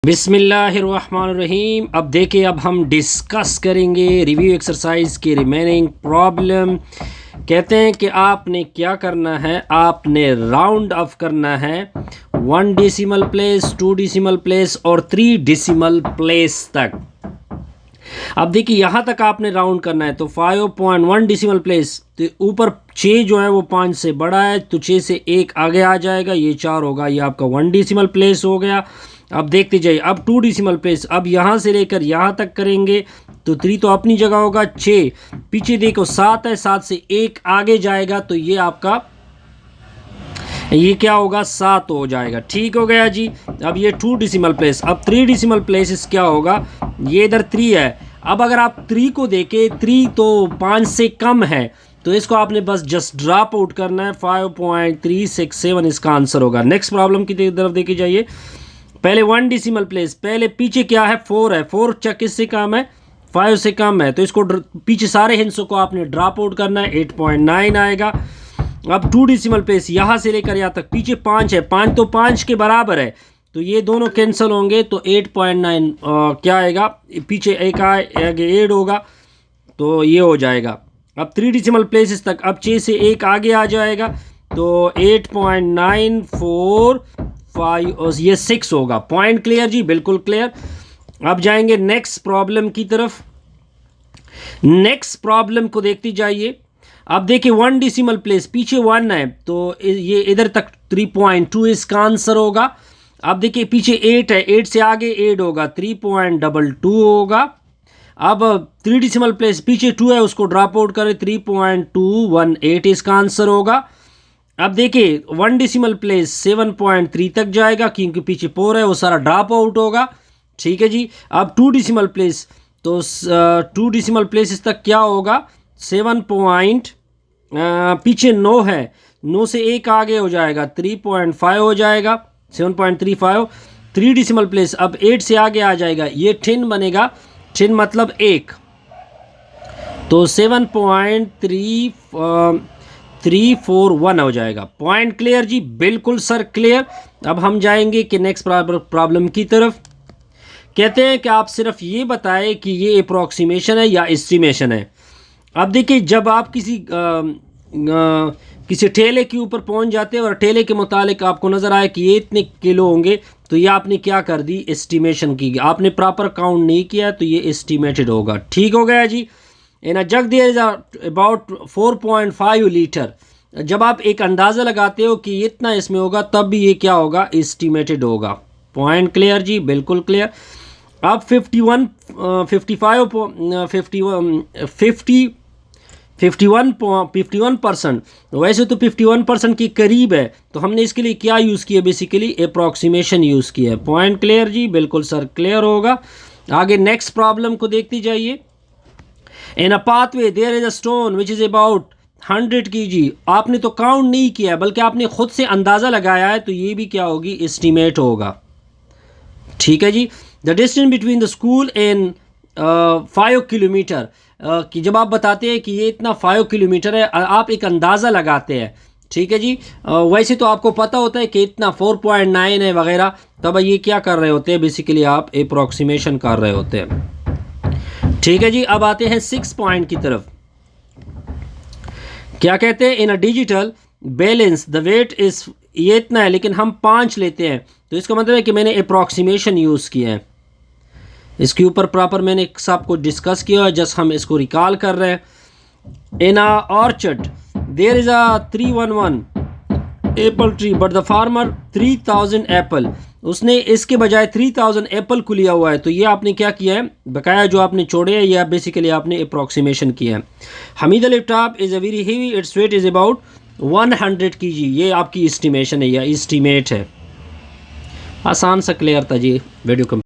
बिस्मिल्लाहिर्रहमानिर्रहीम। अब देखिए, अब हम डिस्कस करेंगे रिव्यू एक्सरसाइज की रिमेनिंग प्रॉब्लम। कहते हैं कि आपने क्या करना है, आपने राउंड ऑफ करना है 1 डेसिमल प्लेस, 2 डेसिमल प्लेस और 3 डेसिमल प्लेस तक। अब देखिए, यहाँ तक आपने राउंड करना है तो 5.1 डेसिमल प्लेस, तो ऊपर 6 जो है वो 5 से बड़ा है तो 6 से 1 आगे आ जाएगा, ये 4 होगा, ये आपका 1 डेसिमल प्लेस हो गया। अब देखते जाइए, अब 2 डेसिमल प्लेस, अब यहाँ से लेकर यहाँ तक करेंगे तो 3 तो अपनी जगह होगा, 6 पीछे देखो 7 है, 7 से 1 आगे जाएगा तो ये आपका ये क्या होगा, 7 हो जाएगा। ठीक हो गया जी। अब ये 2 डेसिमल प्लेस, अब 3 डेसिमल प्लेसेस क्या होगा, ये इधर 3 है। अब अगर आप 3 को देखें, 3 तो 5 से कम है तो इसको आपने बस जस्ट ड्रॉप आउट करना है, 5.367 इसका आंसर होगा। नेक्स्ट प्रॉब्लम की तरफ देखी जाइए। पहले 1 डेसिमल प्लेस, पहले पीछे क्या है, 4 है, 4 किससे कम है, 5 से कम है तो इसको पीछे सारे हिंसों को आपने ड्रॉप आउट करना है, 8.9 आएगा। अब 2 डेसिमल प्लेस, यहाँ से लेकर यहाँ तक पीछे 5 है, 5 तो 5 के बराबर है तो ये दोनों कैंसिल होंगे तो 8.9 क्या आएगा, पीछे एक आगे 8 होगा तो ये हो जाएगा। अब 3 डेसिमल प्लेसेस तक, अब 6 से 1 आगे आ जाएगा तो 8.945 और ये 6 होगा। पॉइंट क्लियर जी, बिल्कुल क्लियर। अब जाएंगे नेक्स्ट प्रॉब्लम की तरफ। नेक्स्ट प्रॉब्लम को देखते जाइए। अब देखिए 1 डेसिमल प्लेस, पीछे 1 है तो ये इधर तक 3.2 इसका आंसर होगा। अब देखिए पीछे 8 है, 8 से आगे 8 होगा, 3.22 होगा। अब 3 डेसिमल प्लेस, पीछे 2 है उसको ड्रॉप आउट करें, 3.218 इसका आंसर होगा। अब देखिए 1 डेसिमल प्लेस 7.3 तक जाएगा क्योंकि पीछे 4 है, वो सारा ड्रॉप आउट होगा। ठीक है जी। अब 2 डेसिमल प्लेस, तो 2 डेसिमल प्लेसेस तक क्या होगा, 7 पीछे 9 है, 9 से 1 आगे हो जाएगा, 3.5 हो जाएगा, 7.35। 3 डेसिमल प्लेस, अब 8 से आगे आ जाएगा, ये 10 बनेगा, 10 मतलब 1 तो 7.341 हो जाएगा। पॉइंट क्लियर जी, बिल्कुल सर क्लियर। अब हम जाएंगे कि नेक्स्ट प्रॉब्लम की तरफ। कहते हैं कि आप सिर्फ ये बताएं कि ये अप्रॉक्सीमेशन है या एस्टिमेशन है। अब देखिए, जब आप किसी ठेले के ऊपर पहुंच जाते हैं और ठेले के मुतालिक आपको नज़र आए कि ये इतने किलो होंगे तो ये आपने क्या कर दी, एस्टिमेशन की, आपने प्रॉपर काउंट नहीं किया तो ये एस्टिमेटेड होगा। ठीक हो गया जी। इन अ जग देयर इज अबाउट 4.5 लीटर। जब आप एक अंदाज़ा लगाते हो कि इतना इसमें होगा तब भी ये क्या होगा, एस्टिमेटेड होगा। पॉइंट क्लियर जी, बिल्कुल क्लियर। अब 51%, वैसे तो 51% के करीब है तो हमने इसके लिए क्या यूज़ किया, बेसिकली अप्रॉक्सीमेशन यूज़ किया है। पॉइंट क्लियर जी, बिल्कुल सर क्लियर होगा। आगे नेक्स्ट प्रॉब्लम को देखती जाइए। In a pathway there is a stone which is about 100 kg। आपने तो काउंट नहीं किया बल्कि आपने खुद से अंदाज़ा लगाया है तो ये भी क्या होगी, एस्टीमेट होगा। ठीक है जी। The distance between the school and 5 kilometre, कि जब आप बताते हैं कि ये इतना 5 किलोमीटर है, आप एक अंदाज़ा लगाते हैं। ठीक है जी। वैसे तो आपको पता होता है कि इतना 4.9 है वगैरह, तब ये क्या कर रहे होते हैं, बेसिकली आप अप्रॉक्सीमेशन कर रहे होते हैं। ठीक है जी। अब आते हैं 6 पॉइंट की तरफ। क्या कहते हैं, in a digital balance the weight is, ये इतना है लेकिन हम 5 लेते हैं तो इसका मतलब है कि मैंने अप्रॉक्सीमेशन यूज़ किया है। इसके ऊपर प्रॉपर मैंने सब कुछ डिस्कस किया है, जस्ट हम इसको रिकॉल कर रहे हैं। In a orchard there is a 311 apple tree but the farmer 3000 apple. उसने इसके बजाय 3000 एप्पल को लिया हुआ है तो ये आपने क्या किया है, बकाया जो आपने छोड़े हैं या बेसिकली आपने अप्रॉक्सीमेशन किया है। Hamid laptop is a very heavy, its weight is about 100 kg। ये आपकी एस्टिमेशन है या एस्टीमेट है। आसान सा क्लियर था जी वीडियो।